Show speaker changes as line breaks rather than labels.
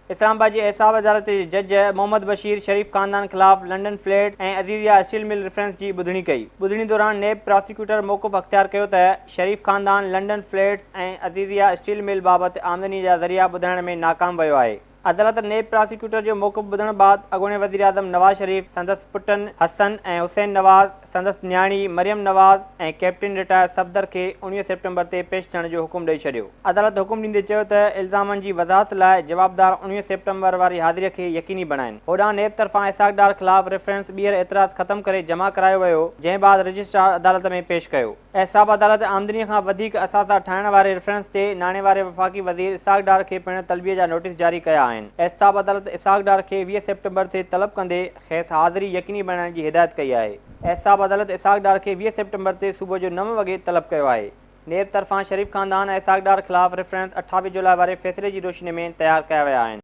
इस्लामाबाद जी एहसाब अदालत जे जज मोहम्मद बशीर शरीफ़ ख़ानदान ख़िलाफ़ लंडन फ्लैट ऐं अज़ीज़िया स्टील मिल रेफरेंस जी ॿुधणी कई। ॿुधणी दौरान नेब प्रोसिक्यूटर मौक़िफ़ अख़्तियार कयो त शरीफ़ ख़ानदान लंडन फ्लैट्स ऐं अज़ीज़िया स्टील मिल बाबति आमदनी जा ज़रिया ॿुधाइण में नाकाम वियो आहे। अदालत नेब प्रोसिक्यूटर जो मौक़िफ़ ॿुधण बाद अॻूणे वज़ीर आज़म नवाज़ शरीफ़, संदसि पुटनि हसन ऐं हुसैन नवाज़, संदसि न्याणी मरियम नवाज़ ऐं कैप्टन रिटायर सफ़दर खे 19 सेप्टेम्बर ते पेश थियण जो हुकुम ॾेई छॾियो। अदालत हुकुम ॾींदे चयो त इल्ज़ामनि जी वज़ाहत लाइ जवाबदार 19 सेप्टेम्बर वारी हाज़िरीअ खे यकीनी बणाइनि। होॾां नेब तरफ़ां इसाक़ डार ख़िलाफ़ रेफरेंस ॿीहर एतिराज़ ख़तमु करे जमा करायो वियो, जंहिं बाद रजिस्ट्रार अदालत में पेश कयो। एहसाब अदालत आमदनीअ खां वधीक असासा ठाहिण वारे रेफरेंस ते नाणे वारे वफ़ाक़ी वज़ीर इसाक़ डार खे पिणु तलबीअ जा नोटिस जारी कया आहिनि। एहसाब अदालत इसाक़ डार खे 20 सेप्टेम्बर ते तलब कंदे खेसि हाज़िरी यकीनी बणाइण जी हिदायत कई आहे। एहसाब अदालत इसाक़ डार खे 20 सेप्टेम्बर ते सुबुह जो 9 वॻे तलब कयो आहे। नेब तरफ़ां शरीफ़ ख़ानदान ऐं इसाक़ डार ख़िलाफ़ रेफरेंस 28 जुलाई वारे फ़ैसिले जी रोशनी में तयारु कया विया आहिनि।